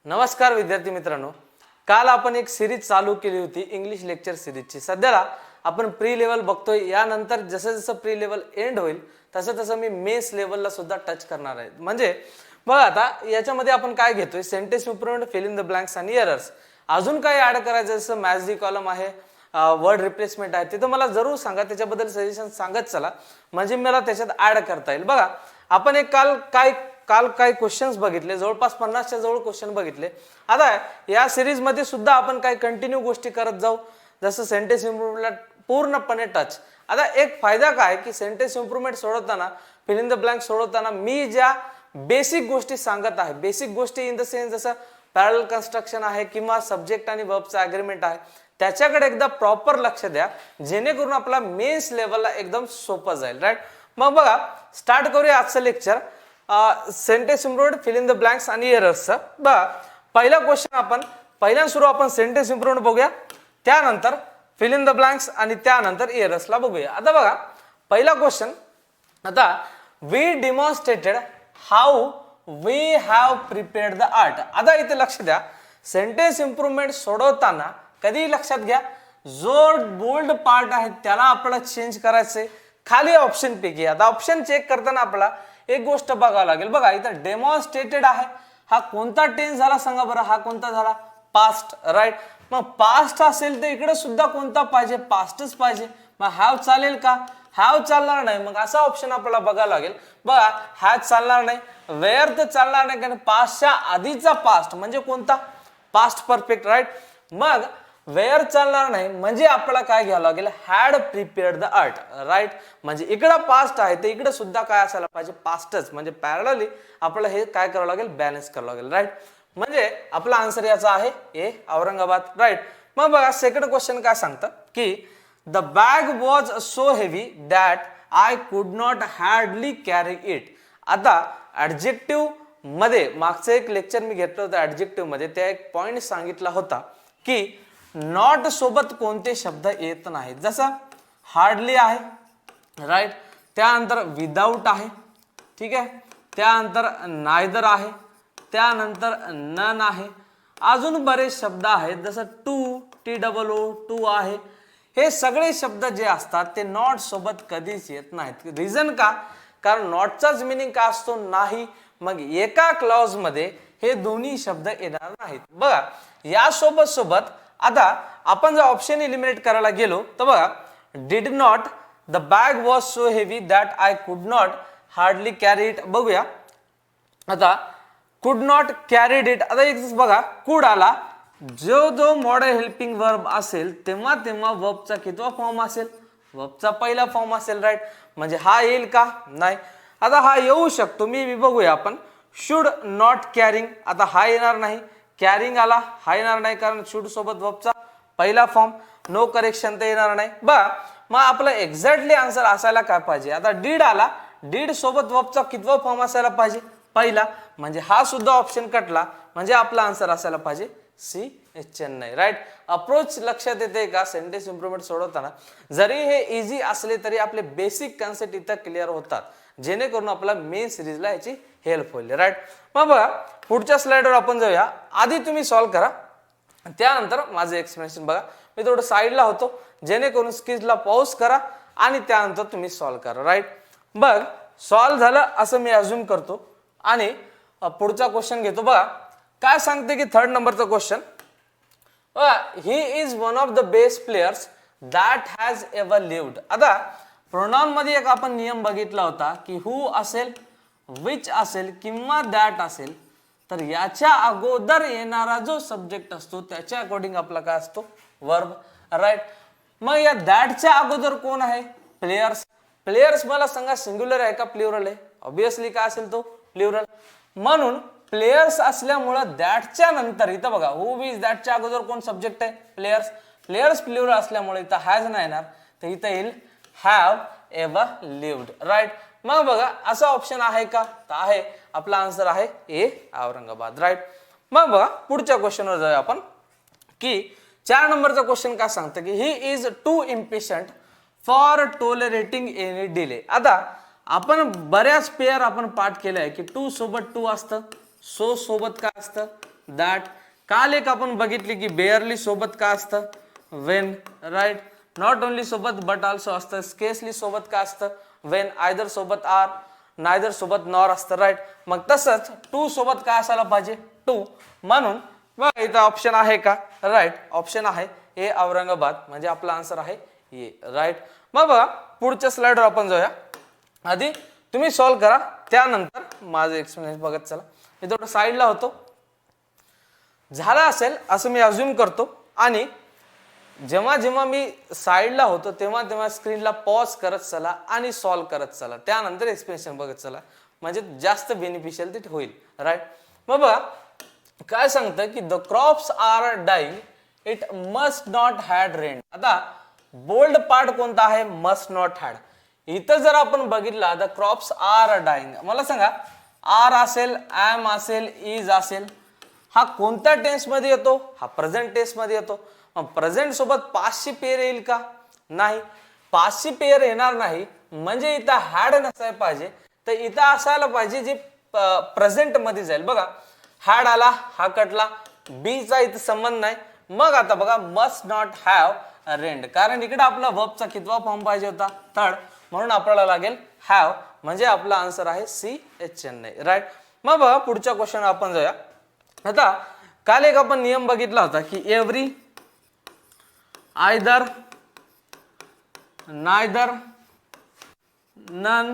नमस्कार विद्यार्थी मित्रांनो, काल आपण एक सिरीज चालू केली होती इंग्लिश लेक्चर सिरीजची. सध्याला आपण प्री लेवल बघतोय. यानंतर जसं जसं प्री लेवल एंड होईल तसं तसं मी मेस लेवलला सुद्धा टच करणार आहे. म्हणजे बघा आता याच्यामध्ये आपण काय घेतोय, sentence improvement, fill in the blanks आणि एरर्स. अजून काय ऍड करायचं जसं मॅच दी कॉलम आहे, वर्ड रिप्लेसमेंट आहे, तिथं मला जरूर सांगा, त्याच्याबद्दल सजेशन सांगत चला म्हणजे मला त्याच्यात ऍड करता येईल. बघा आपण एक काल काही क्वेश्चन्स बघितले, जवळपास 50च्या जवळ क्वेश्चन बघितले. आता या सिरीज मध्ये सुद्धा आपण काही कंटिन्यू गोष्टी करत जाऊ, जसं सेंटेन्स इम्प्रूव्हमेंटला पूर्णपणे टच. आता एक फायदा काय की सेंटेन्स इम्प्रूव्हमेंट सोडवताना, फिल इन द ब्लँक सोडवताना मी ज्या बेसिक गोष्टी सांगत आहे, बेसिक गोष्टी इन द सेन्स जसं पॅरलल कन्स्ट्रक्शन आहे किंवा सब्जेक्ट आणि वर्बचा अग्रीमेंट आहे, त्याच्याकडे एकदा प्रॉपर लक्ष द्या, जेणेकरून आपला मेन्स लेवलला एकदम सोपं जाईल. राईट, मग बघा स्टार्ट करूया आजचं lecture. Sentence improvement, fill in the blanks आणि एरर्स. बघा पहिला क्वेश्चन आपण सुरू आपण सेंटेन्स इम्प्रूव्हमेंट बघूया, त्यानंतर फिल इन द ब्लँक्स आणि त्यानंतर एरर्सला बघूया. आता बघा पहिला क्वेश्चन, आता we demonstrated how we have prepared the art. आता इथे लक्ष द्या, सेंटेन्स इम्प्रूव्हमेंट सोडवताना कधी लक्षात घ्या, जो बोल्ड पार्ट आहे त्याला आपल्याला चेंज करायचंय. खाली ऑप्शन पैकी आता ऑप्शन चेक करताना आपल्याला एक गोष्ट बघावं लागेल. बघा इथं डेमॉन्स्ट्रेटेड आहे, हा कोणता टेन्स झाला सांगा बरं, हा कोणता झाला, पास्ट. राईट, मग पास्ट असेल तर इकडे सुद्धा कोणता पाहिजे, पास्टच पाहिजे. मग हॅव चालेल का, हॅव चालणार नाही, मग असा ऑप्शन आपल्याला बघायला लागेल. बघा हॅज चालणार नाही, वेअर तर चालणार नाही, कारण पास्टच्या आधीचा पास्ट म्हणजे कोणता, पास्ट परफेक्ट. राईट, मग वेअर चालणार नाही म्हणजे आपल्याला काय घ्यावं लागेल, had prepared the art. Right, म्हणजे इकडं पास्ट आहे तर इकडे सुद्धा काय असायला पाहिजे, पास्टच. म्हणजे पॅरलली आपल्याला हे काय करावं लागेल, बॅलन्स करावं लागेल. राईट, म्हणजे आपला आन्सर याचा आहे ए, औरंगाबाद. राईट, मग बघा सेकंड क्वेश्चन काय सांगतं की the bag was so heavy that I could not hardly carry it. आता ऍडजेक्टिव्ह मध्ये मागचं एक लेक्चर मी घेतलं होतं, ऍडजेक्टिव्ह मध्ये त्या एक पॉइंट सांगितला होता की नॉट सोबत कोणते शब्द येत नाहीत, जसं हार्डली आहे. राईट, त्यानंतर विदाऊट आहे, ठीक आहे, त्यानंतर नायदर आहे, त्यानंतर नन आहे, अजून बरेच शब्द आहेत जसं टू, TOO, टू आहे. हे सगळे शब्द जे असतात ते नॉट सोबत कधीच येत नाहीत. रिझन का, कारण नॉटचाच मिनिंग काय असतो, नाही. मग एका क्लॉज मध्ये हे दोन्ही शब्द येणार नाहीत. बघा या सोबत आता आपण जर ऑप्शन एलिमिनेट करायला गेलो तर बघा did not, the bag was so heavy that I could not hardly carry it. बघूया आता कुड नॉट कॅरीड इट. आता एक बघा कुड आला, जो मॉडल हेल्पिंग वर्ब असेल तेव्हा वर्बचा कितवा फॉर्म असेल, वर्बचा पहिला फॉर्म असेल. राईट, म्हणजे हा येईल का, नाही. आता हा येऊ शकतो, मी बघूया आपण. शुड नॉट कॅरिंग, आता हा येणार नाही. कॅरिंग आला, हा येणार नाही कारण शुड सोबत वर्बचा पहिला फॉर्म. नो करेक्शन तर येणार नाही. मग आपला एक्झॅक्टली आन्सर असायला काय पाहिजे, आता डीड आला, डीड सोबत वर्बचा कितवा फॉर्म असायला पाहिजे, पहिला. म्हणजे हा सुद्धा ऑप्शन कटला, म्हणजे आपला आन्सर असायला पाहिजे सी, चेन्नई. राईट, अप्रोच लक्षात येते का, सेंटेन्स इम्प्रूव्हमेंट सोडवताना जरी हे इझी असले तरी आपले बेसिक कन्सेप्ट इथं क्लिअर होतात, जेणेकरून आपला मेन सिरीजला याची हेल्प होईल. राईट, मग बघा पुढच्या स्लाइडवर आपण जाऊया. आधी तुम्ही सॉल्व्ह करा, त्यानंतर माझं एक्सप्लेनेशन बघा. मी थोडं साईडला होतो, जेणेकरून स्किजला पॉज करा आणि त्यानंतर तुम्ही सॉल्व्ह करा. राईट, बघ सॉल्व्ह झालं असं मी अज्युम करतो आणि पुढचा क्वेश्चन घेतो. बघा काय सांगते की थर्ड नंबरचा question, he is one of the best players that has ever lived. आता प्रोनाउन मध्ये एक आपण नियम बघितला होता की हू असेल, विच असेल किंवा दॅट असेल तर याच्या अगोदर येणारा जो सब्जेक्ट असतो त्याच्या अकॉर्डिंग आपला काय असतो, वर्ब. राईट, मग या दॅटच्या अगोदर कोण आहे, प्लेयर्स. प्लेयर्स मला सांगा सिंग्युलर आहे का प्लुरल आहे, ऑब्विसली काय असेल तो प्लुरल. म्हणून प्लेयर्स असल्यामुळं दॅटच्या नंतर इथं बघा हू इज दॅटच्या अगोदर कोण सब्जेक्ट आहे, प्लेयर्स. प्लेयर्स प्लुरल असल्यामुळे इथं हॅज नाही येणार, तर इथं येईल हॅव एव्हर लिव्ड. राईट, मग बघा असा ऑप्शन आहे का, तर आहे. आपला आन्सर आहे ए, औरंगाबाद. राईट, मग बघा पुढच्या क्वेश्चनवर जाऊया आपण की 4 नंबरचा क्वेश्चन काय सांगतं की he is too impatient for tolerating any delay. आता आपण बऱ्याच पेअर आपण पाठ केलाय की टू सोबत टू असतं, सो सोबत काय असतं, दॅट. काल एक आपण बघितली की बेअरली सोबत का असतं, वेन, राईट. नॉट ओनली सोबत बट ऑल्सो असतं. स्केसली सोबत का असतं, वेन. आयदर सोबत आर, नायदर सोबत नॉर असतं, राईट. मग तसंच टू सोबत काय असायला पाहिजे, टू. म्हणून बघा इथं ऑप्शन आहे का, राईट. ऑप्शन आहे ए औरंगाबाद, म्हणजे आपला आन्सर आहे ए, राईट. मग बघा पुढच्या स्लाइडवर आपण जाऊया. आधी तुम्ही सॉल्व्ह करा, त्यानंतर माझं एक्सप्लेनेशन बघत चला. मी थोडं साईडला होतो, झाला असेल असं मी अज्युम करतो. आणि जेव्हा जेव्हा मी साईडला होतो तेव्हा तेव्हा स्क्रीनला पॉज करत चला आणि सॉल्व्ह करत चला, त्यानंतर एक्सप्लेनेशन बघत चला, म्हणजे जास्त बेनिफिशियल ते होईल, राईट. मग बघा काय सांगतं की the crops are dying, it must not had rain. आता बोल्ड पार्ट कोणता आहे, मस्ट नॉट हॅड. इथं जर आपण बघितला द क्रॉप्स आर डाईंग, मला सांगा आर असेल, एम असेल, इज असेल, हा कोणत्या टेन्स मध्ये येतो, हा प्रेझेंट टेन्स मध्ये येतो. प्रेझेंट सोबत पाचशे पेयर येईल का, नाही. पाचशे पेयर येणार नाही, म्हणजे इथं हॅड नसायला पाहिजे, तर इथं असायला पाहिजे जे प्रेझेंट मध्ये जाईल. बघा हॅड आला, हा कटला, बीचा इथं संबंध नाही. मग आता बघा मस्ट नॉट हॅव रेंड, कारण इकडे आपला वर्बचा कितवा फॉर्म पाहिजे होता, थर्ड, म्हणून आपल्याला लागेल हॅव, म्हणजे आपला आन्सर आहे सी, चेन्नई, राईट. मग बघा पुढच्या क्वेश्चन आपण जाऊया. आता काल एक आपण नियम बघितला होता की every, either, neither, none,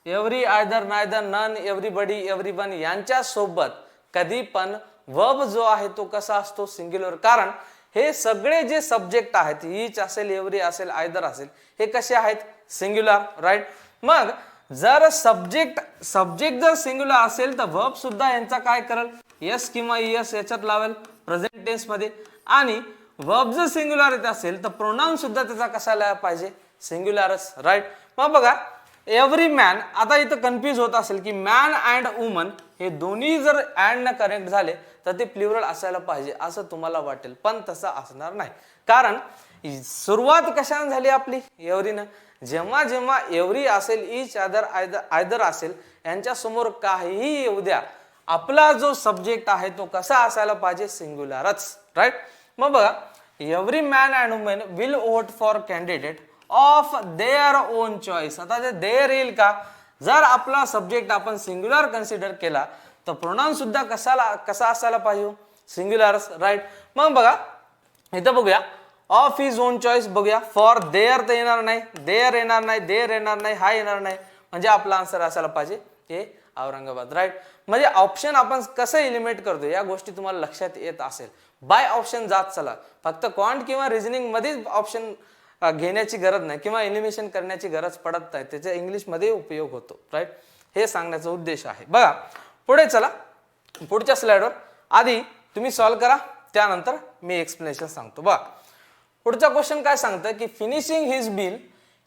every, either, neither, none, everybody, everyone यांच्या सोबत कधी पण वर्ब जो आहे तो कसा असतो, सिंग्युलर. कारण हे सगळे जे सब्जेक्ट आहेत, ईच असेल, एव्हरी असेल, आयदर असेल, हे कसे आहेत, सिंग्युलर, राईट. मग जर सब्जेक्ट जर सिंग्युलर असेल तर वर्ब सुद्धा यांचा काय करेल, यस किंवा यस याच्यात लावेल प्रेझेंट टेन्स मध्ये. आणि वर्ब जर सिंग्युलर असेल तर प्रोनाउन सुद्धा त्याचा कसा पाहिजे, सिंग्युलरच, राईट. मग बघा एव्हरी मॅन, आता इथं कन्फ्युज होत असेल की मॅन अँड वुमन हे दोन्ही जर अँड न करेक्ट झाले तर ते प्लुरल असायला पाहिजे असं तुम्हाला वाटेल, पण तसं असणार नाही. कारण सुरुवात कशाने झाली आपली, एव्हरीनं. जेव्हा जेव्हा एव्हरी असेल, ईच, अदर, आयदर असेल, यांच्या समोर काहीही येऊ द्या, आपला जो सब्जेक्ट आहे तो कसा असायला पाहिजे, सिंग्युलरच, राईट. मग बघा every man and woman will vote for candidate of their own choice. आता ते देअर येईल का, जर आपला सब्जेक्ट आपण सिंग्युलर कन्सिडर केला तर प्रोनाउन सुद्धा कसा असायला पाहिजे, सिंग्युलरच, राईट. मग बघा इथं बघूया ऑफ हिज ओन चॉईस बघूया. फॉर देअर तर येणार नाही, देअर येणार नाही, देअर येणार नाही, हा येणार नाही, म्हणजे आपला आन्सर असायला पाहिजे हे औरंगाबाद, राईट. म्हणजे ऑप्शन आपण कसं एलिमिनेट करतो या गोष्टी तुम्हाला लक्षात येत असेल. बाय ऑप्शन जात चला, फक्त क्वांट किंवा रिझनिंग मध्येच ऑप्शन घेण्याची गरज नाही किंवा एलिमिनेशन करण्याची गरज पडत नाही, त्याचा इंग्लिशमध्ये उपयोग होतो, राईट. हे सांगण्याचा उद्देश आहे. बघा पुढे चला, पुढच्या स्लाइडवर आधी तुम्ही सॉल्व्ह करा, त्यानंतर मी एक्सप्लेनेशन सांगतो. बघा पुढचा क्वेश्चन काय सांगतं की finishing his bill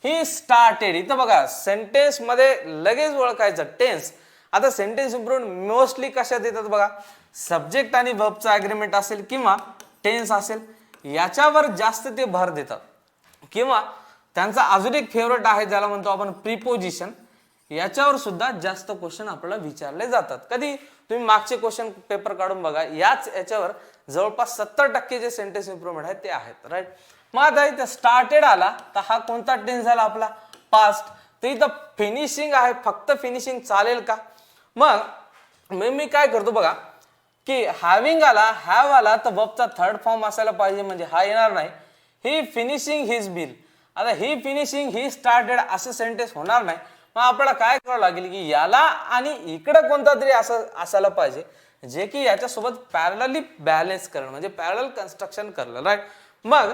he started. इथं बघा सेंटेन्स मध्ये लगेच ओळखायचं टेन्स. आता सेंटेन्स इम्प्रूव्हमेंट मोस्टली कशात येतात बघा, सब्जेक्ट आणि वर्बचा अग्रीमेंट असेल किंवा टेन्स असेल, याच्यावर जास्त ते भर देतात. किंवा त्यांचा अजून एक फेवरेट आहे ज्याला म्हणतो आपण प्रिपोजिशन, याच्यावर सुद्धा जास्त क्वेश्चन आपल्याला विचारले जातात. कधी तुम्ही मागचे क्वेश्चन पेपर काढून बघा, याच्यावर जवळपास 70% जे सेंटेन्स इम्प्रूव्हमेंट आहेत ते आहेत, राईट. मग आता इथं स्टार्टेड आला तर हा कोणता टेन्स झाला आपला, पास्ट. तर इथं फिनिशिंग आहे, फक्त फिनिशिंग चालेल का. मग मी काय करतो बघा की हॅव्हिंग आला, हॅव आला तर वर्बचा थर्ड फॉर्म असायला पाहिजे, म्हणजे हा येणार नाही. ही फिनिशिंग हिज बिल, आता ही फिनिशिंग ही स्टार्टेड असं सेंटेन्स होणार नाही. मग आपल्याला काय करावं लागेल की याला आणि इकडं कोणता तरी असं असायला पाहिजे जे की याच्यासोबत पॅरलली बॅलन्स करणं, म्हणजे पॅरलल कन्स्ट्रक्शन करणं, राईट. मग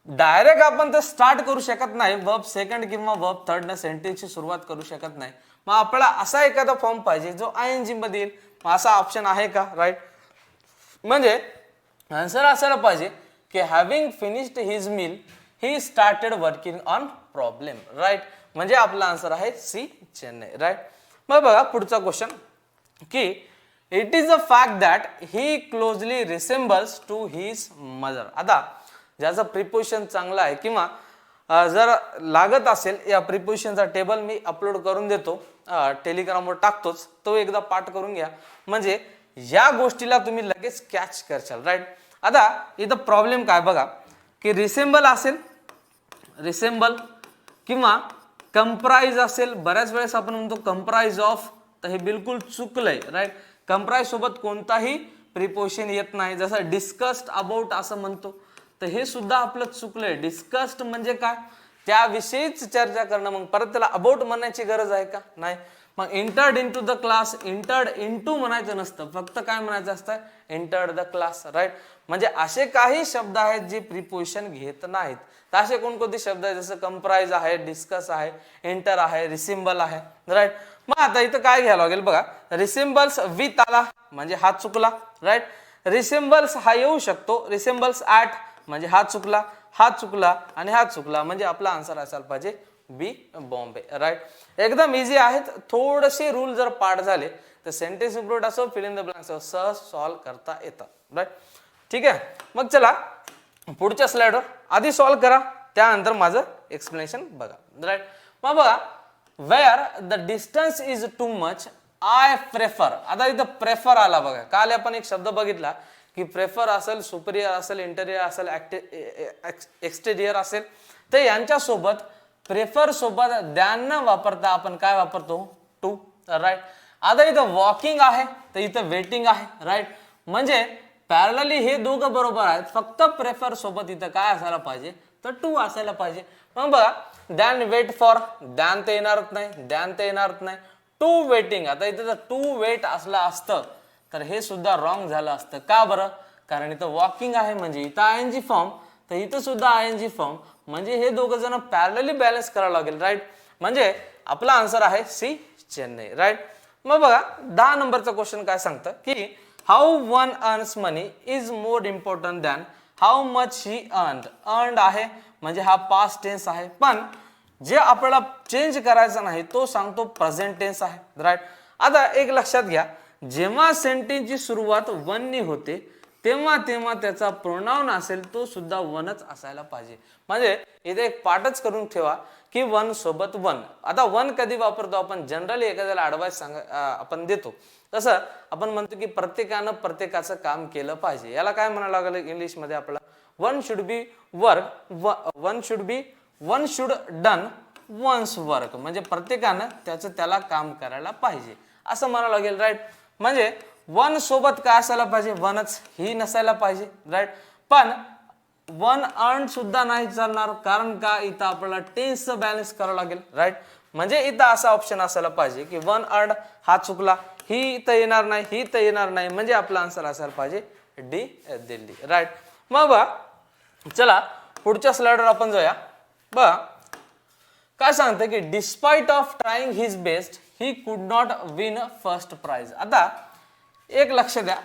डायरेक्ट आपण तर स्टार्ट करू शकत नाही, वर्ब सेकंड किंवा वर्ब थर्ड न सेंटेन्सची सुरुवात करू शकत नाही. मग आपल्याला असा एखादा फॉर्म पाहिजे जो आयएनजी मध्ये येईल. मग असा ऑप्शन आहे का, राईट. म्हणजे आन्सर असायला पाहिजे की having finished his meal he started working on problem, right. म्हणजे आपला आन्सर आहे सी, चेन्नई, राईट. मग बघा पुढचा क्वेश्चन की it is a fact that he closely resembles to his mother. आता ज्याचं प्रिपोजिशन चांगलं आहे किंवा जर लागत असेल, या प्रिपोजिशनचा टेबल मी अपलोड करून देतो, टेलिग्रामवर टाकतोच, तो एकदा पाठ करून घ्या. म्हणजे या गोष्टीला तुम्ही लगेच कॅच करशाल, राईट. आता इथं प्रॉब्लेम काय बघा, की रिसेंबल असेल, रिसेंबल किंवा कंप्राइज असेल. बऱ्याच वेळेस आपण म्हणतो कंप्राइज ऑफ, तर हे बिलकुल चुकलंय, राईट. कंप्राइज सोबत कोणताही प्रिपोजिशन येत नाही. जसं डिस्कस्ड अबाउट असं म्हणतो, तर हे सुद्धा आपलं चुकलंय. डिस्कस्ड म्हणजे काय, त्याविषयीच चर्चा करणं. मग परत त्याला अबाउट म्हणायची गरज आहे का, नाही. मग entered into the class, entered into म्हणायचं नसतं, फक्त काय म्हणायचं असतं, एंटर्ड द क्लास, राईट. म्हणजे असे काही शब्द आहेत जे प्रिपोजिशन घेत नाहीत. तर असे कोणकोणते शब्द आहेत, जसं कंप्राइज आहे, डिस्कस आहे, एंटर आहे, रिसिम्बल आहे, राईट. मग आता इथं काय घ्यावं लागेल बघा, रिसिम्बल्स विथ आला म्हणजे हा चुकला, राईट. रिसिम्बल्स हा येऊ शकतो, रिसिम्बल्स ॲट म्हणजे हा चुकला, हा चुकला आणि हा चुकला, म्हणजे आपला आन्सर असायला पाहिजे बी बॉम्बे, राईट. एकदम इझी आहेत. थोडेसे रूल जर पाठ झाले तर सेंटेन्स इम्प्रूव्ड असो, फिल इन द ब्लँक्स असो, सहज सॉल्व्ह करता येतात, राईट. ठीक आहे. मग चला पुढच्या स्लाइडवर आधी सॉल्व्ह करा, त्यानंतर माझं एक्सप्लेनेशन बघा, राईट. मग बघा, where the distance is too much I prefer. आता इथं प्रेफर आला बघा. काल आपण एक शब्द बघितला की प्रेफर असेल, सुपरियर असेल, इंटेरियर असेल, एक्सटेरियर असेल, तर यांच्यासोबत प्रेफर सोबत दॅन न वापरता आपण काय वापरतो, टू, राईट. आता इथं वॉकिंग आहे, तर इथं वेटिंग आहे, राईट. म्हणजे पॅरलली हे दोघं बरोबर आहेत, फक्त प्रेफर सोबत इथं काय असायला पाहिजे, तर टू असायला पाहिजे. मग बघा, दॅन वेट फॉर, दॅन ते येणारच नाही, दॅन ते येणारच नाही. टू वेटिंग, आता इथं जर टू वेट असलं असतं तर हे सुद्धा रॉंग झालं असतं. का बरं, कारण इथं वॉकिंग आहे म्हणजे इथं आयएनजी फॉर्म, तर इथं सुद्धा आयएनजी फॉर्म, म्हणजे हे दोघं जण पॅरलली बॅलन्स करावं लागेल, राईट. म्हणजे आपला आन्सर आहे सी चेन्नई, राईट. मग बघा 10 नंबरचा क्वेश्चन काय सांगतं की how one earns money is more important than how much he earned. Earned आहे म्हणजे हा पास्ट टेन्स आहे, पण जे आपल्याला चेंज करायचा नाही तो सांगतो प्रेझेंट टेन्स आहे, राईट. आता एक लक्षात घ्या, जेव्हा सेंटेन्सची सुरुवात वन नी होते तेव्हा तेव्हा त्याचा प्रोनाउन असेल तो सुद्धा वनच असायला पाहिजे. म्हणजे इथे एक पाठच करून ठेवा की वन सोबत वन. आता वन कधी वापरतो आपण, जनरली एखाद्याला ॲडवाइस आपण देतो, तसं आपण म्हणतो की प्रत्येकानं प्रत्येकाचं काम केलं पाहिजे. याला काय म्हणायला लागलं इंग्लिशमध्ये आपल्याला, one should be work, one should done once work. म्हणजे प्रत्येकानं त्याला काम करायला पाहिजे असं म्हणावं लागेल, राईट. म्हणजे वन सोबत काय असायला पाहिजे, वनच, ही नसायला पाहिजे, राईट. पण वन अर्न सुद्धा नाही चालणार, कारण का इथं आपल्याला टेन्सचं बॅलन्स करावं लागेल, राईट. म्हणजे इथं असा ऑप्शन असायला पाहिजे की वन अर्न हा चुकला, ही इथं येणार नाही, ही इथं येणार नाही, म्हणजे आपला आन्सर असायला पाहिजे डी दिल्ली, राईट. मग बघा, चला पुढच्या स्लाइडवर आपण जाऊया. बघा काय सांगतं की despite of trying his best he could not win first prize. आता एक लक्ष द्या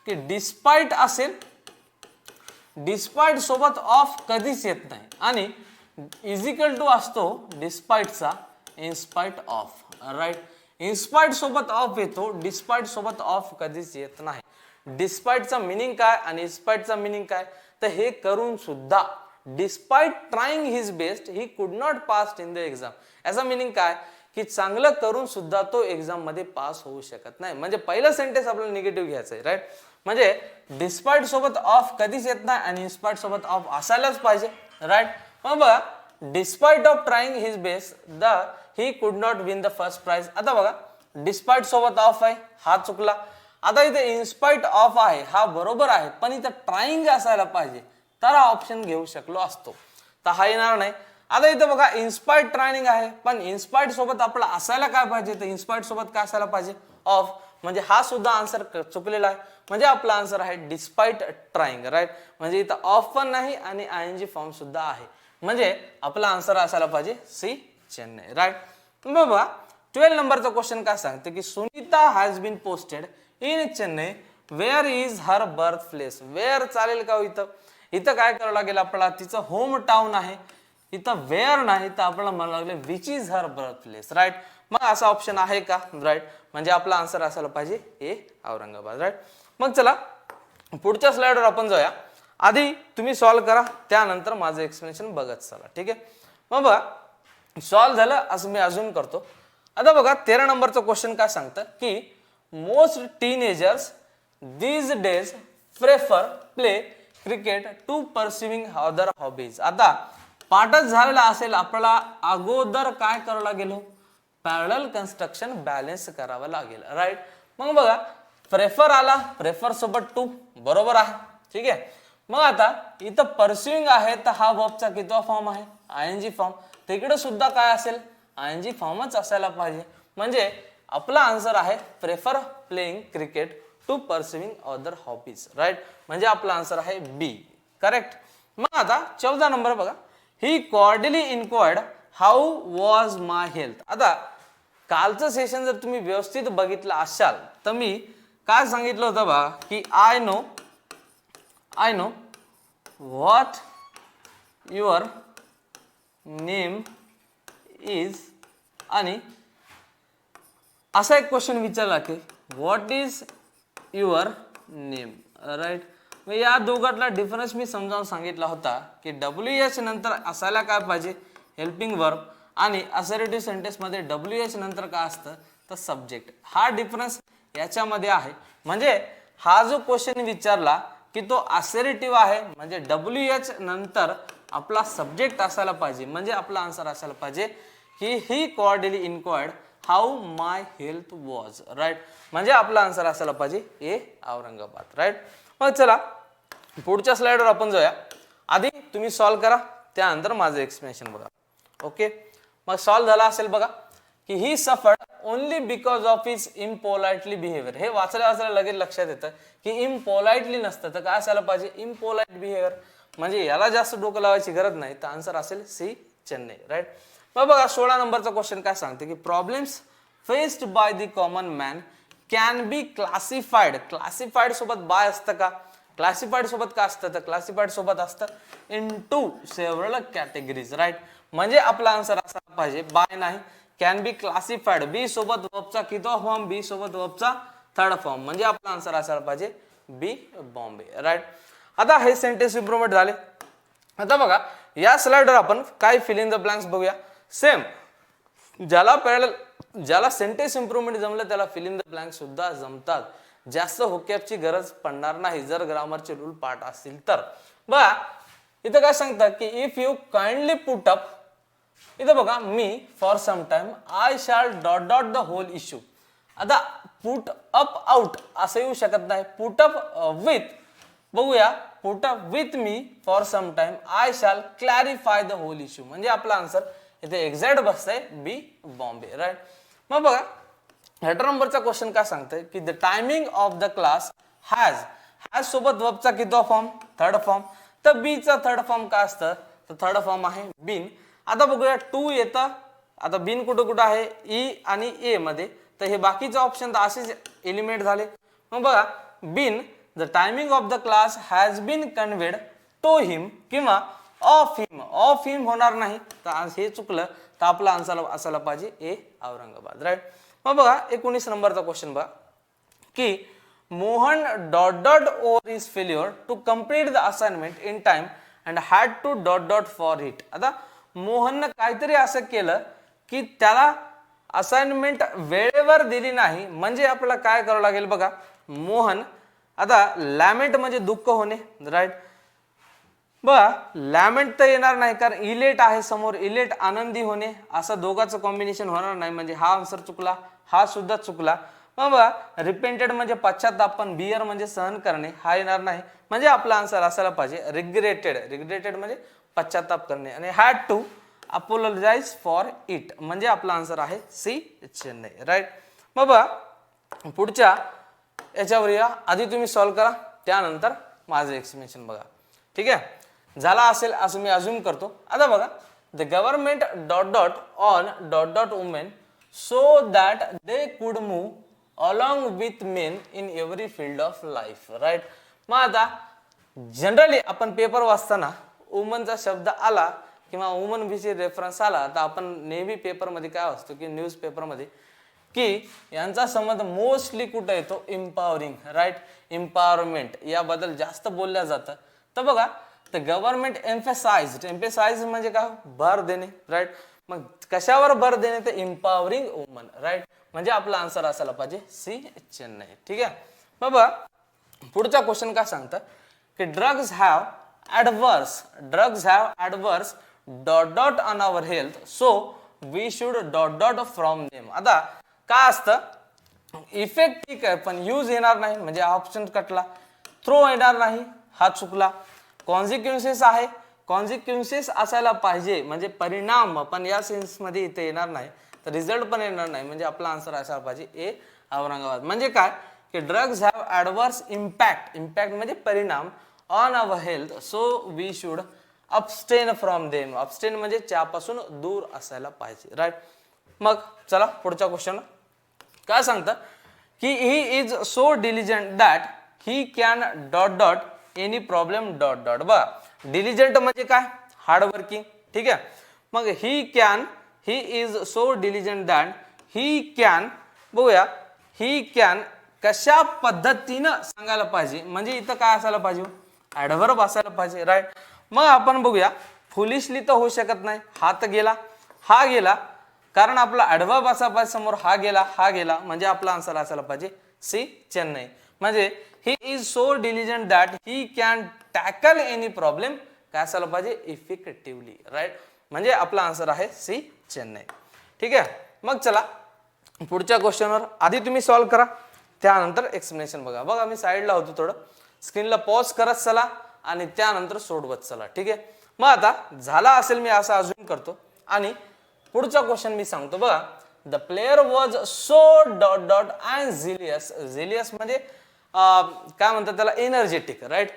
की डिस्पाइट असेल, डिस्पाइट सोबत ऑफ कधीच येत नाही, आणि इजिकल टू असतो डिस्पाइटचा इनस्पाइट ऑफ, राईट. इनस्पाइट सोबत ऑफ येतो, डिस्पाइट सोबत ऑफ कधीच येत नाही. डिस्पाइटचा मिनिंग काय आणि इन्स्पाइटचा मिनिंग काय, तर हे करून सुद्धा despite trying his best he could not pass in the exam. याचा मिनिंग काय की चांगलं करून सुद्धा तो एक्झाम मध्ये पास होऊ शकत नाही. म्हणजे पहिलं सेंटेन्स आपल्याला निगेटिव्ह घ्यायचं आहे, राईट. म्हणजे डिस्पाइट सोबत ऑफ कधीच येत नाही आणि इन्स्पाइट सोबत ऑफ असायलाच पाहिजे, राईट. मग बघा, despite of trying his best the he could not win the first prize. आता बघा, डिस्पाइट सोबत ऑफ आहे, हा चुकला. आता इथे इन्स्पाइट ऑफ आहे, हा बरोबर आहे, पण इथं ट्राइंग असायला पाहिजे, तर हा ऑप्शन घेऊ शकलो असतो, तर हा येणार नाही. आता इथं बघा, इन्स्पाइट ट्राइंग आहे, पण इन्स्पाइट सोबत आपला असायला काय पाहिजे, तर इन्स्पाइट सोबत काय असायला पाहिजे, ऑफ. म्हणजे हा सुद्धा आन्सर चुकलेला आहे. म्हणजे आपला आन्सर आहे डिस्पाइट ट्राइंग, राईट. म्हणजे इथं ऑफ पण नाही आणि आयएनजी फॉर्म सुद्धा आहे. म्हणजे आपला आन्सर असायला पाहिजे सी चेन्नई, राईट. बघा 12 नंबरचा क्वेश्चन काय सांगते की Sunita has been posted in Chennai, where is her birth place. Where चालेल का इथं, इथं काय करावं लागेल आपल्याला, तिचं होम टाउन आहे, इथं वेअर नाही, तर आपल्याला म्हणावं लागलं which is her birth place, right. मग असा ऑप्शन आहे का, राईट. म्हणजे आपला आन्सर असायला पाहिजे ए औरंगाबाद, राईट. मग चला पुढच्या स्लाइडवर आपण जाऊया. आधी तुम्ही सॉल्व्ह करा, त्यानंतर माझं एक्सप्लेनेशन बघत चला, ठीक आहे. मग बघा, सॉल्व्ह झालं असं मी अजून करतो. आता बघा 13 नंबरचं क्वेश्चन काय सांगतं की most teenagers these days prefer play cricket to pursuing other hobbies. आता पाठच झालेला असेल, आपल्याला अगोदर काय करावं लागेल, पॅरलल कन्स्ट्रक्शन बॅलन्स करावं लागेल, राईट. मग बघा प्रेफर आला, प्रेफर सोबत टू, बरोबर आहे, ठीक आहे. मग आता इथं परस्युइंग आहे, तर हा वर्बचा कितवा फॉर्म आहे, आयएनजी फॉर्म. तिकडे सुद्धा काय असेल, आयएनजी फॉर्मच असायला पाहिजे. म्हणजे आपला आन्सर आहे prefer playing cricket to pursuing other hobbies, right. म्हणजे आपला आन्सर आहे बी, करेक्ट. मग आता 14 नंबर बघा, she cordially inquired how was my health. आता कालचं सेशन जर तुम्ही व्यवस्थित बघितलं असाल तर मी काय सांगितलं होतं बघा, की I know what your name is, आणि असा एक क्वेश्चन विचारला की what is your name, right. मग या दोघातला डिफरन्स मी समजावून सांगितला होता की WH नंतर असायला काय पाहिजे, हेल्पिंग वर्ब, आणि असर्टिव्ह सेंटेन्स मध्ये WH नंतर काय असतं तर सब्जेक्ट. हा डिफरन्स याच्यामध्ये आहे. म्हणजे हा जो क्वेश्चन विचारला की तो असर्टिव्ह आहे, म्हणजे WH नंतर आपला सब्जेक्ट असायला पाहिजे. म्हणजे आपला आन्सर असायला पाहिजे की she cordially inquired how my health was, right. म्हणजे आपला आन्सर असायला पाहिजे ए औरंगाबाद, राईट. मग चला पुढच्या स्लाइडवर आपण जाऊया. आधी तुम्ही सॉल्व्ह करा, त्यानंतर माझं एक्सप्लेनेशन बघा, ओके. मग सॉल्व्ह झाला असेल बघा की she suffered only because of his impolitely behaviour. हे वाचल्या लगेच लक्षात येतं की इम्पोलाइटली नसतं तर काय असायला पाहिजे, इम्पोलाइट बिहेवियर. म्हणजे याला जास्त डोकं लावायची गरज नाही, तर आन्सर असेल सी, चेन्नई, राईट. मग बघा 16 नंबरचा क्वेश्चन काय सांगते की problems faced by the common man can be classified. Classified सोबत बाय असतं का, क्लासिफाईड सोबत का असतं, तर क्लासिफाईड सोबत असतं इनटू सेव्हरल कॅटेगरीज, राईट. म्हणजे आपला आन्सर असायला पाहिजे बाय नाही, कॅन बी क्लासिफाईड. बी सोबत वर्बचा कितवा फॉर्म, बी सोबत वर्बचा थर्ड फॉर्म. म्हणजे आपला आन्सर असायला पाहिजे बी, बॉम्बे, राईट. आता हे सेंटेन्स इम्प्रुव्हमेंट झाले. आता बघा या स्लाइडवर आपण काय फिल इन द ब्लँक्स बघूया. सेम ज्याला सेंटेन्स इम्प्रुव्हमेंट जमलं त्याला फिल इन द ब्लँक्स सुद्धा जमतात. जास्त होकॅबची गरज पडणार नाही जर ग्रामरचे रूल पाठ असतील तर. बघा इथं काय सांगतात की if you kindly put up, इथं बघा me for some time I shall dot dot the whole issue. आता पुट अप आउट असं येऊ शकत नाही, पुट अप विथ, बघूया put up with me for some time I shall clarify the whole issue. म्हणजे आपला आन्सर इथे exact बसतंय बी, बॉम्बे, राईट. मग बघा हेडर नंबरचा क्वेश्चन काय सांगतंय की the timing of the class has सोबत वर्बचा कितवा फॉर्म, थर्ड फॉर्म. तर बी चा थर्ड फॉर्म काय असतं, तर थर्ड फॉर्म आहे बीन. आता बघूया टू येतं, आता बीन कुठं कुठं आहे, ई आणि ए मध्ये, तर हे बाकीचे ऑप्शन तर असेच एलिमिनेट झाले. मग बघा been the timing of the class has been conveyed to him किंवा ऑफ हिम होणार नाही, तर हे चुकलं, तर आपला आन्सर असायला पाहिजे ए औरंगाबाद, राईट. मग बघा 19 नंबरचा क्वेश्चन बघा की Mohan dot dot over his failure to complete the assignment in time and had to dot dot for it. आता मोहननं काहीतरी असं केलं की त्याला असाइनमेंट वेळेवर दिली नाही. म्हणजे आपल्याला काय करावं लागेल बघा, मोहन, आता लॅमेंट म्हणजे दुःख होणे, राईट. बघा लॅमेंट तर येणार नाही कारण इलेट आहे समोर, इलेट आनंदी होणे, असं दोघांचं कॉम्बिनेशन होणार नाही. म्हणजे हा आन्सर चुकला, हा सुद्धा चुकला. मग बघा रिपेंटेड म्हणजे पश्चाताप, पण बिअर म्हणजे सहन करणे, हा येणार नाही. म्हणजे आपला आन्सर असायला पाहिजे रिग्रेटेड म्हणजे पश्चाताप करणे, आणि had to apologise for it. म्हणजे आपला आन्सर आहे सी, चेन्नई, राईट. मग बघा पुढच्या याच्यावर या, आधी तुम्ही सॉल्व्ह करा, त्यानंतर माझं एक्सप्लेनेशन बघा, ठीक आहे. झाला असेल असं मी अज्युम करतो. आता बघा the government dot dot on dot dot women so that they could move along with men in every field of life, right. मग आता जनरली आपण पेपर वाचताना वुमनचा शब्द आला किंवा वुमन विषयी रेफरन्स आला तर आपण नेहमी पेपरमध्ये काय वाचतो की न्यूज पेपरमध्ये की यांचा संबंध मोस्टली कुठं येतो, एम्पॉवरिंग, राईट. एम्पॉवरमेंट याबद्दल जास्त बोलल्या जातं. तर बघा द गव्हर्नमेंट एम्फेसाइज म्हणजे काय, भर देणे, राईट. मग कशावर भर देणे, तर एम्पॉवरिंग वुमन, राईट. म्हणजे आपला आन्सर असायला पाहिजे सी, चेन्नई, ठीक आहे. बाबा पुढचा क्वेश्चन काय सांगतं की drugs have adverse dot dot on our health so we should dot dot from them. आता काय असतं इफेक्ट ठीक आहे पण यूज येणार नाही म्हणजे ऑप्शन कटला. थ्रो येणार नाही हा चुकला. कॉन्सिक्वेन्सेस आहे कॉन्सिक्वेन्सेस असायला पाहिजे म्हणजे परिणाम पण या सेन्स मध्ये इथे येणार नाही तर रिझल्ट पण येणार नाही म्हणजे आपला आन्सर असायला पाहिजे ए औरंगाबाद. म्हणजे काय की ड्रग्स हॅव ॲडवर्स इम्पॅक्ट म्हणजे परिणाम on our health so we should abstain from them. Abstain म्हणजे त्यापासून दूर असायला पाहिजे राईट. मग चला पुढचा क्वेश्चन काय सांगतं की he is so diligent that he can dot dot any problem dot dot. बघा डिलिजंट म्हणजे काय हार्डवर्किंग ठीक आहे. मग he is so diligent that he can बघूया ही कॅन कशा पद्धतीनं सांगायला पाहिजे म्हणजे इथं काय असायला पाहिजे ॲडव्हर्ब असायला पाहिजे राईट. मग आपण बघूया फुलिशली तर होऊ शकत नाही हात गेला हा गेला कारण आपला ॲडव्हर्ब असायला पाहिजे समोर हा गेला म्हणजे आपला आन्सर असायला पाहिजे सी चेन्नई. म्हणजे he is so diligent that he can tackle any problem काय असायला पाहिजे इफेक्टिव्हली राईट. म्हणजे आपला आन्सर आहे सी चेन्नई. ठीक आहे. मग चला पुढच्या क्वेश्चनवर आधी तुम्ही सॉल्व्ह करा त्यानंतर एक्सप्लेनेशन बघा मी साईडला होतो थोडं स्क्रीनला पॉज करत चला आणि त्यानंतर सोडवत चला. ठीक आहे. मग आता झाला असेल मी असं अजून करतो आणि पुढचा क्वेश्चन मी सांगतो बघा. The player was so dot dot and zealous म्हणजे काय म्हणतात त्याला energetic right.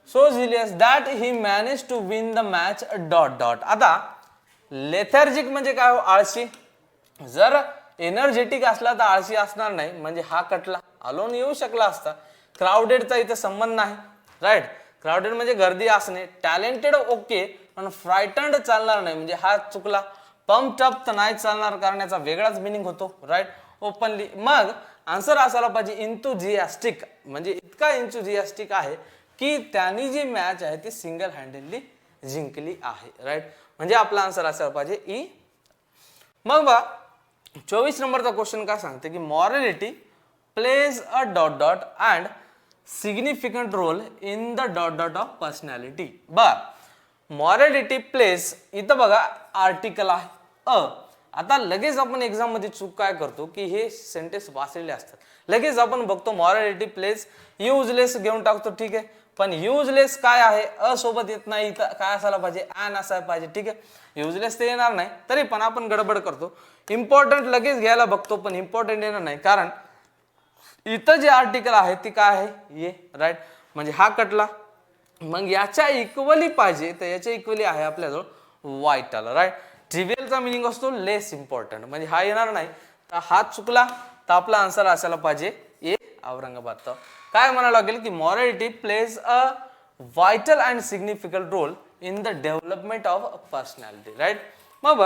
So zealous that he manage to win the match dot dot. आता लेथर्जिक म्हणजे काय आळशी. जर एनर्जेटिक असला तर आळशी असणार नाही म्हणजे हा कटला अलोन येऊ शकला असता. क्राउडेडचा इथे संबंध नाही राईट. क्राउडेड म्हणजे गर्दी असणे. टॅलेंटेड ओके पण फ्रायटंड चालणार नाही म्हणजे हा चुकला. पंप्ड अप तर नाही चालणार कारण याचा वेगळाच मिनिंग होतो राईट ओपनली. मग आन्सर असायला पाहिजे इंथुजियास्टिक म्हणजे इतका इंथुजियास्टिक आहे की त्यांनी जी मॅच आहे ती सिंगल हँडेडली जिंकली आहे राईट. म्हणजे आपला आन्सर असायला पाहिजे ई. मग बा 24 नंबरचा क्वेश्चन काय सांगते की morality plays a dot dot and significant role in the dot dot of personality. बा मॉरॅलिटी प्लेस इथं बघा आर्टिकल आहे आता लगेच आपण एक्झाम मध्ये चूक काय करतो की हे सेंटेन्स वाचलेले असतात लगेच आपण बघतो मॉरॅलिटी प्लेस युजलेस घेऊन टाकतो. ठीक आहे. पण युजलेस काय आहे सोबत येत नाही इथं काय असायला पाहिजे ॲन असायला पाहिजे. ठीक आहे. युजलेस ते येणार नाही तरी पण आपण गडबड करतो. इम्पॉर्टंट लगेच घ्यायला बघतो पण इम्पॉर्टंट येणार नाही कारण इथं जे आर्टिकल आहे ती काय आहे ये राईट. म्हणजे हा कटला मग याच्या इक्वली पाहिजे तर याच्या इक्वली आहे आपल्याजवळ वाईटल राईट. ट्रिवियलचा मिनिंग असतो लेस इम्पॉर्टंट म्हणजे हा येणार नाही तर हा चुकला तर आपला आन्सर असायला पाहिजे ए औरंगाबाद. तर काय म्हणायला लागेल की morality plays a vital and significant role in the development of personality right. मग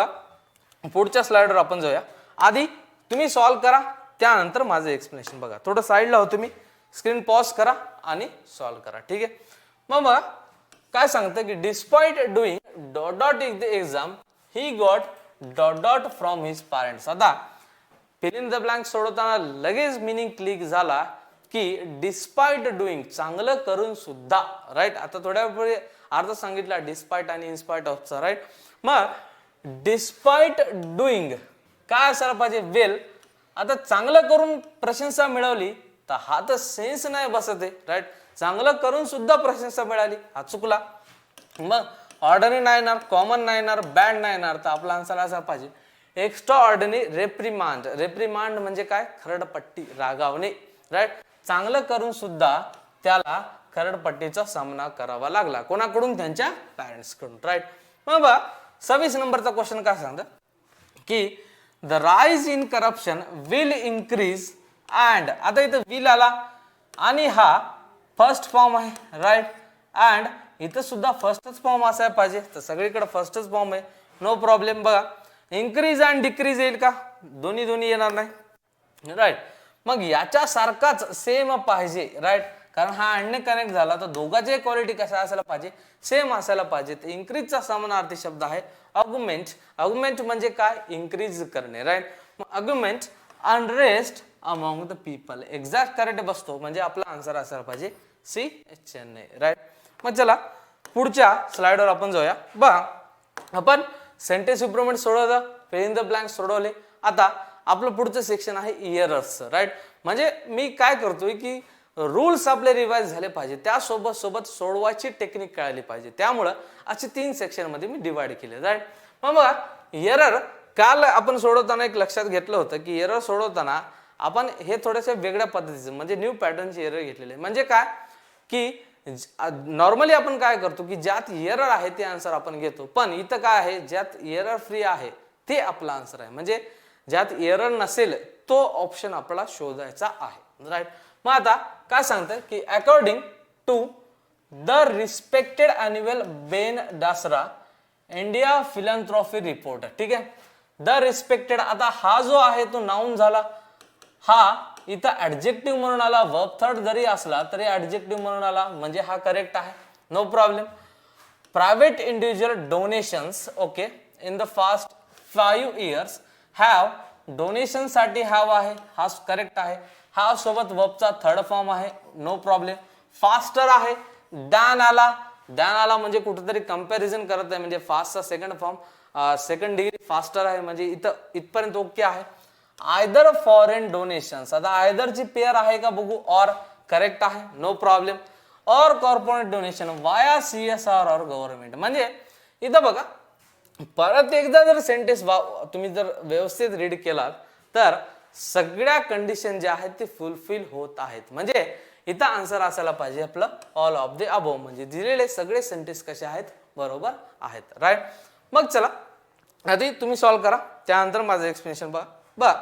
पुढच्या स्लाइडवर आपण जाऊया. आधी तुम्ही सॉल्व्ह करा त्यानंतर माझं एक्सप्लेनेशन बघा. थोडं साईडला हो तुम्ही स्क्रीन पॉज करा आणि सॉल्व्ह करा. ठीक आहे. मग काय सांगतं की despite doing dot dot in the exam he got dot dot from his parents. आता फिल इन द ब्लँक सोडवताना लगेच मिनिंग क्लिक झाला की डिस्पाइट डुईंग चांगलं करून सुद्धा राईट. आता थोड्या वेळ अर्थ सांगितला डिस्पाइट आणि इन्स्पाइट ऑफचा राईट. मग डिस्पाइट डुईंग काय असायला पाहिजे वेल. आता चांगलं करून प्रशंसा मिळवली तर हा तर सेन्स नाही बसत आहे राईट. चांगलं करून सुद्धा प्रशंसा मिळाली हा चुकला. मग ऑर्डनरी नाही येणार कॉमन नाही येणार बँड नाही येणार तर आपला आन्सर असा पाहिजे एक्स्ट्रा ऑर्डनरी रेप्रिमांड. रेप्रिमांड म्हणजे काय खरडपट्टी रागावणे राईट. चांगलं करून सुद्धा त्याला खरडपट्टीचा सामना करावा लागला कोणाकडून त्यांच्या पॅरेंट्स कडून राईट. मग 26 नंबरचा क्वेश्चन काय सांगतं की the rise in corruption will increase and. आता इथं विल आला आणि हा फर्स्ट फॉर्म आहे राईट. अँड इथं सुद्धा फर्स्टच फॉर्म असायला पाहिजे तर सगळीकडे फर्स्टच फॉर्म आहे नो प्रॉब्लेम. बघा इन्क्रीज अँड डिक्रीज येईल का दोन्ही येणार नाही राईट. मग याच्या सारखाच सेम पाहिजे राईट कारण हा अँडने कनेक्ट झाला तर दोघांची क्वालिटी कशा असायला पाहिजे सेम असायला पाहिजे. तर इन्क्रीजचा समानार्थी शब्द आहे अगुमेंट. अगुमेंट म्हणजे काय इन्क्रीज करणे राईट. मग augment unrest among the people. Exact correct बसतो म्हणजे आपला आन्सर असायला पाहिजे सी चेन्नई. राईट. मग चला पुढच्या स्लाइडवर आपण जाऊया. बघा आपण सेंटेन्स इम्प्रुव्हमेंट सोडवलं, फिल इन द ब्लँक सोडवले. आता आपलं पुढचं सेक्शन आहे एरर्स. राईट. म्हणजे मी काय करतोय की रूल्स आपले रिवाइज झाले पाहिजे, त्यासोबत सोबत सोडवायची टेक्निक कळाली पाहिजे. त्यामुळं असे 3 सेक्शन मध्ये मी डिवाइड केले. राईट. मग बघा एरर काल आपण सोडवताना एक लक्षात घेतलं होतं की एरर सोडवताना आपण हे थोडेसे वेगळ्या पद्धतीचे म्हणजे न्यू पॅटर्नचे एरर घेतलेले. म्हणजे काय की नॉर्मली आपण काय करतो की ज्यात एरर आहे ते आन्सर आपण घेतो, पण इथं काय आहे ज्यात एरर फ्री आहे ते आपला आन्सर आहे. म्हणजे ज्यात एरर नसेल तो ऑप्शन आपल्याला शोधायचा आहे. राईट. मग आता काय सांगतं की according to the respected annual Bain Dasra India philanthropy report. ठीक आहे. द रिस्पेक्टेड, आता हा जो आहे तो नाउन झाला, हा इथं ऍडजेक्टिव्ह म्हणून आला. वर्ब थर्ड जरी असला तरी ऍडजेक्टिव्ह म्हणून आला म्हणजे हा करेक्ट आहे. No problem. Private individual donations okay in the fast 5 years have, donation साठी हॅव आहे, हा करेक्ट आहे. हा सोबत वर्बचा थर्ड फॉर्म आहे. No problem. फास्टर आहे. दॅन आला, दॅन आला म्हणजे कुठेतरी कंपॅरिझन करत आहे म्हणजे फास्टचा second form second degree faster आहे म्हणजे इथं इथपर्यंत ओके आहे. आयदर फॉरेन डोनेशन्स, आता आयदरची पेअर आहे का बघू. ऑर करेक्ट आहे. No problem. Or corporate donation via CSR or government. म्हणजे इथं बघा परत एकदा जर सेंटेन्स तुम्ही जर व्यवस्थित रीड केलात तर सगळ्या कंडिशन ज्या आहेत ते फुलफिल होत आहेत. म्हणजे इथं आन्सर असायला पाहिजे आपलं ऑल ऑफ द अबोव, म्हणजे दिलेले सगळे सेंटेन्स कसे आहेत बरोबर आहेत. राईट. मग चला आधी तुम्ही सॉल्व्ह करा, त्यानंतर माझं एक्सप्लेनेशन बघा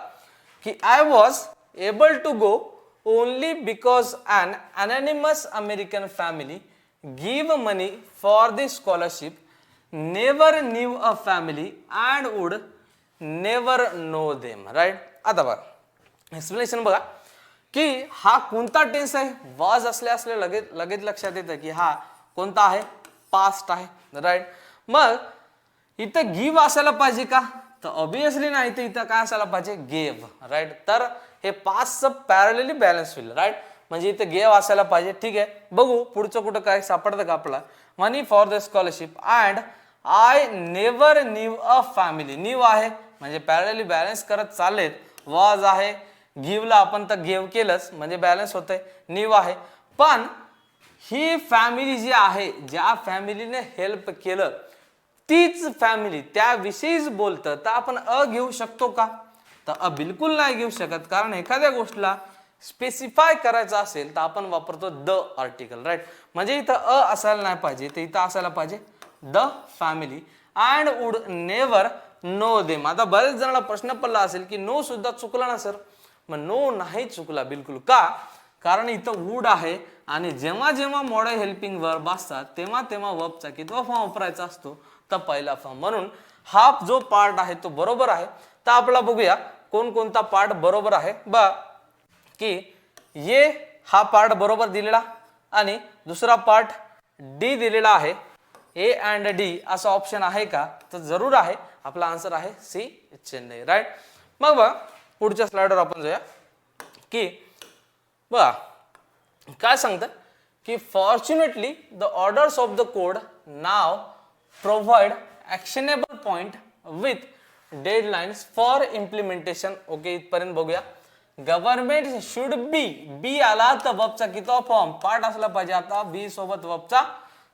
की I was able to go only because an anonymous American family give money for the scholarship, never knew a family and would never know them. Right. आता बघा एक्सप्लेनेशन बघा की हा कोणता टेन्स आहे. वॉज असले लगेच लक्षात येतं की हा कोणता आहे, पास्ट आहे. राईट. मग इथं गिव्ह असायला पाहिजे का, तर ऑब्विसली नाही, तर इथं काय असायला पाहिजे गेव. राईट. तर हे पास्टचं पॅरलली बॅलन्स होईल. राईट. म्हणजे इथं गेव असायला पाहिजे. ठीक आहे. बघू पुढचं कुठं काय सापडतं का आपला. Money for the scholarship and I never knew a family. Knew आहे म्हणजे पॅरलली बॅलन्स करत चाललेत. वॉज आहे, गिव्हला आपण तर गिव्ह केलंच म्हणजे बॅलन्स होतंय. न्यू आहे, पण ही फॅमिली जी आहे ज्या फॅमिलीने हेल्प केलं तीच फॅमिली त्याविषयीच बोलतं, तर आपण अ घेऊ शकतो का, तर बिलकुल नाही घेऊ शकत. कारण एखाद्या गोष्टीला स्पेसिफाय करायचं असेल तर आपण वापरतो द आर्टिकल. राईट. म्हणजे इथं अ असायला नाही पाहिजे, तर इथं असायला पाहिजे the family and would never know them. आता बरेच जणांना प्रश्न पडला असेल की नो सुद्धा चुकला ना सर, मग नो नाही चुकला बिलकुल. का, कारण इथं वुड आहे आणि जेव्हा जेव्हा मॉडल हेल्पिंग वर्ब असतात तेव्हा तेव्हा वर्बचा कितवा फॉर्म वापरायचा असतो, तर पहिला फॉर्म. म्हणून हा जो पार्ट आहे तो बरोबर आहे. तर आपला बघूया कोणकोणता पार्ट बरोबर आहे. बा की ये हा पार्ट बरोबर दिलेला आणि दुसरा पार्ट डी दिलेला आहे. ए अँड डी असा ऑप्शन आहे का, तर जरूर आहे. आपला आन्सर आहे सी चेन्नई. राईट. मग बघा पुढच्या स्लाइडवर आपण जाऊया की बघा काय सांगतं की fortunately the orders of the code now provide actionable point with deadlines for implementation. Okay इथपर्यंत बघूया. गव्हर्नमेंट शुड बी आला तर वर्बचा कितवा फॉर्म, पार्ट असला पाहिजे. आता बी सोबत वर्बचा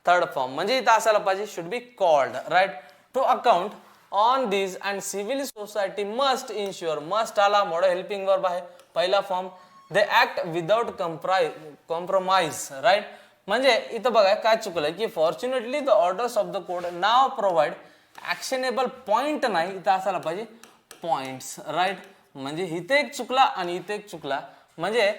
थर्ड फॉर्म म्हणजे इथं असायला पाहिजे should be called. Right. To account on this and civil society must ensure. Must आला मॉडल हेल्पिंग वर्ब आहे पहिला form. They act without compromise. Right. म्हणजे इथं बघा काय चुकलंय की fortunately the orders of the code now provide actionable point नाही, इथं असायला पाहिजे पॉइंट्स. राईट. म्हणजे इथे एक चुकला आणि इथे एक चुकला. म्हणजे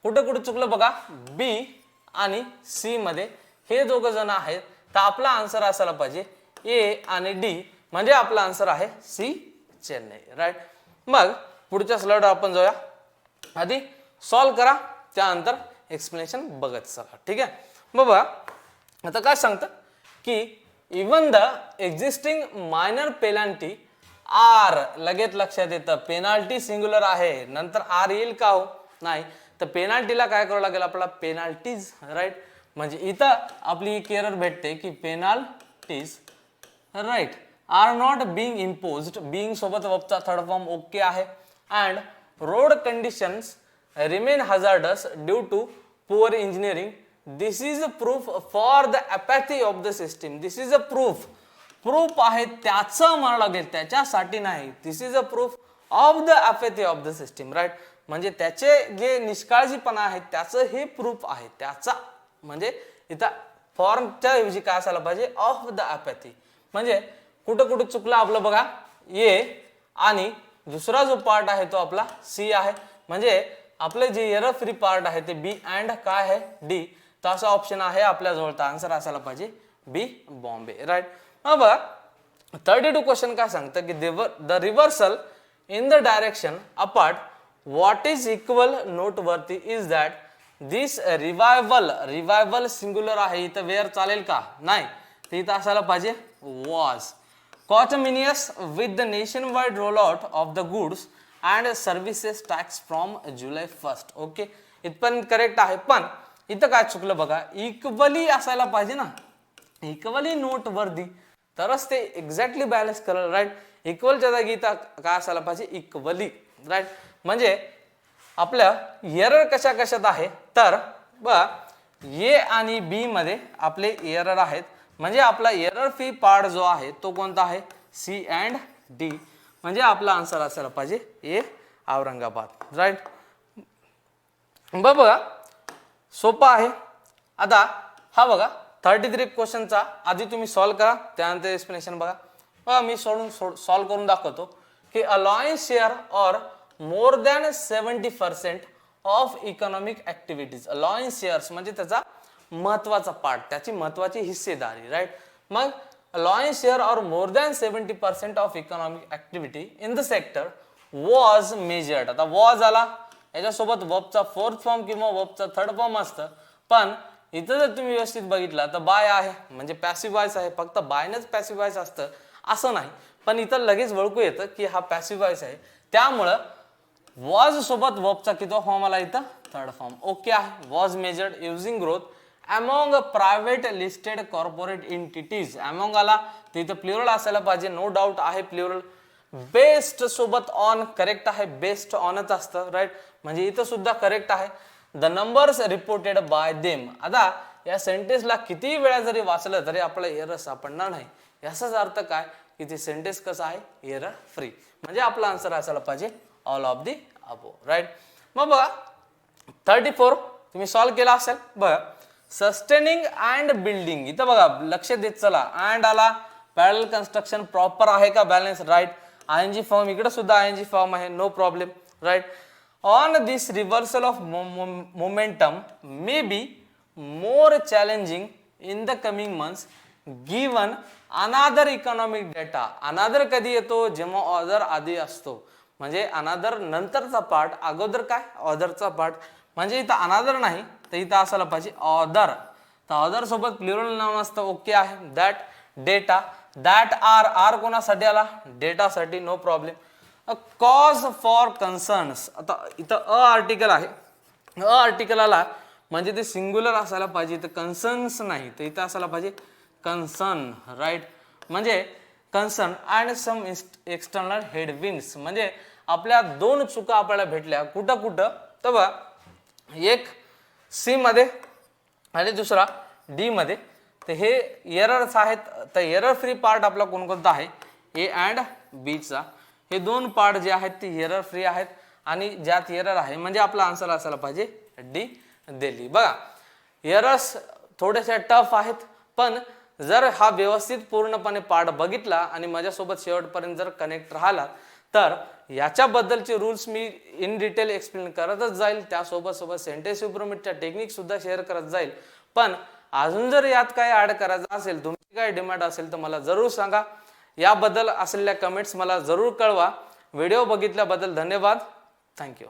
कुठं कुठं चुकलं बघा, बी आणि सी मध्ये हे दोघं जण आहेत, तर आपला आन्सर असायला पाहिजे ए आणि डी, म्हणजे आपला आन्सर आहे सी चेन्नई. राईट. मग पुढच्या स्लाइडवर आपण जाऊया. आधी सॉल्व करा, त्यानंतर एक्सप्लेनेशन बघत चला. ठीक आहे. बाबा आता काय सांगतं की even the existing minor penalty are लगेच लक्षात येतं, पेनाल्टी सिंग्युलर आहे, नंतर आर येईल का हो, नाही, तर पेनाल्टीला काय करावं लागेल आपल्याला, पेनाल्टीज, राईट. म्हणजे इथं आपली एक एरर भेटते की penalties, right, are not being imposed, being सोबत वर्बचा थर्ड फॉर्म ओके आहे, and road conditions remain hazardous due to poor engineering, this is a proof for the apathy of the system. This is a proof, proof आहे त्याचं म्हणावं लागेल, त्याच्यासाठी नाही. This is a proof of the apathy of the system, right. म्हणजे त्याचे जे निष्काळजीपणा आहे त्याचं हे प्रूफ आहे, त्याचा म्हणजे इथं फॉर्मच्या ऐवजी काय असायला पाहिजे, ऑफ द अपॅथी. म्हणजे कुठं कुठं चुकलं आपलं बघा, ए आणि दुसरा जो पार्ट आहे तो आपला सी आहे. म्हणजे आपलं जे एरर फ्री पार्ट आहे ते बी अँड काय आहे, डी. तर असा ऑप्शन आहे आपल्या जवळचा आन्सर असायला पाहिजे बी, बॉम्बे, राईट. मग बघा 32 क्वेश्चन काय सांगतं की the reversal in the direction apart what is equal noteworthy is that this revival singular आहे, इथं वेअर चालेल का, नाही, तर इथं असायला पाहिजे was. Coterminous with the nationwide roll out of the goods and services tax from July 1. Okay, इथपर्यंत करेक्ट आहे, पण इथं काय चुकलं बघा, इक्वली असायला पाहिजे ना, इक्वली नोटवर्दी, तरच ते एक्झॅक्टली बॅलन्स करेल, राईट. इक्वलच्या जागी इथं काय असायला पाहिजे, इक्वली, राईट. म्हणजे आपल्या एरर कशा कशात आहे, तर बघा ए आणि बी मध्ये आपले एरर आहेत. म्हणजे आपला एरर फ्री पार्ट जो आहे तो कोणता आहे, सी अँड डी. म्हणजे आपला आन्सर असायला पाहिजे ए, औरंगाबाद, राईट. बघा सोपा आहे. आता हा बघा 33 क्वेश्चनचा आधी तुम्ही सॉल्व्ह करा, त्यानंतर एक्सप्लेनेशन बघा. मी सॉल्व्ह करून दाखवतो की अलायन्स शेअर और more than 70% of economic activities. Alliance shares म्हणजे त्याचा महत्वाचा पार्ट, त्याची महत्वाची हिस्सेदारी, राईट. मग अलायन्स शेअर और more than 70% of economic activity in the sector was measured. आता वॉज आला, याच्यासोबत वर्बचा फोर्थ फॉर्म किंवा वर्बचा थर्ड फॉर्म असतं, पण इथं जर तुम्ही व्यवस्थित बघितलं तर बाय आहे, म्हणजे पॅसिव्ह वॉइस आहे, फक्त बायनच पॅसिव्ह वॉइस असतं असं नाही, पण इथं लगेच ओळखू येतं की हा पॅसिव्ह वॉइस आहे. त्यामुळं वॉज सोबत वर्बचा किती फॉर्म आला, इथं थर्ड फॉर्म ओके आहे. Was measured using growth among private listed corporate entities. Among आला तर इथं प्लुरल असायला पाहिजे, नो डाऊट आहे प्लुरल. बेस्ड सोबत ऑन करेक्ट आहे, बेस्ड ऑनच असतं, राईट. म्हणजे इथं सुद्धा करेक्ट आहे. The numbers reported by them. आता या सेंटेन्सला किती वेळा जरी वाचलं तरी आपल्याला एरर सापडणार नाही. याचाच अर्थ काय की ते सेंटेन्स कसं आहे, एरर फ्री. म्हणजे आपला आन्सर असायला पाहिजे all of the above, right. मग बघा 34 तुम्ही सॉल्व्ह केला असेल. बघा सस्टेनिंग अँड बिल्डिंग, इथं बघा लक्ष देत चला. अँड आला, पॅरलल कन्स्ट्रक्शन प्रॉपर आहे का, बॅलन्स, राईट. आयएनजी फॉर्म इकडे सुद्धा आयएनजी फॉर्म आहे, no problem, right. On this reversal of momentum may be more challenging in the coming months given another economic data. Another कधी येतो, जेव्हा ऑदर आधी असतो. म्हणजे अनादर नंतरचा पार्ट, अगोदर काय ऑदरचा पार्ट. म्हणजे इथं अनादर नाही तर इथं असायला पाहिजे ऑदर. तर ऑदर सोबत प्लुरल नाउन असतं, ओके आहे. That data, that are, are कोणासाठी आला, डेटासाठी, no problem. A cause for concerns. आता इथं अ आर्टिकल आहे, अ आर्टिकल आला म्हणजे ते सिंग्युलर असायला पाहिजे, तर कन्सर्न्स नाही, तर इथं असायला पाहिजे कन्सर्न, राईट. म्हणजे concern and some external headwinds. म्हणजे आपल्या दोन चुका आपल्याला भेटल्या, कुठं कुठं, तर बघा एक सी मध्ये आणि दुसरा डी मध्ये. तर हे एरर्स आहेत. तर एरर फ्री पार्ट आपला कोणकोणता आहे, ए अँड बी चा. हे दोन पार्ट जे आहेत ते एरर फ्री आहेत आणि ज्यात एरर आहे म्हणजे आपला आन्सर असायला पाहिजे डी, दिल्ली. बघा एरर्स थोडेसे टफ आहेत, पण जर हा व्यवस्थित पूर्णपणे पार्ट बघितला आणि माझ्यासोबत शेवटपर्यंत जर कनेक्ट राहिला तर याच्याबद्दलचे रूल्स मी इन डिटेल एक्सप्लेन करतच जाईल. त्यासोबत सोबत सेंटेन्स इम्प्रूव्हमेंटच्या टेक्निक सुद्धा शेअर करत जाईल. पण अजून जर यात काय ऍड करायचं असेल, तुमची काय डिमांड असेल तर मला जरूर सांगा. याबद्दल असलेल्या कमेंट्स मला जरूर कळवा. व्हिडिओ बघितल्याबद्दल धन्यवाद. थँक्यू.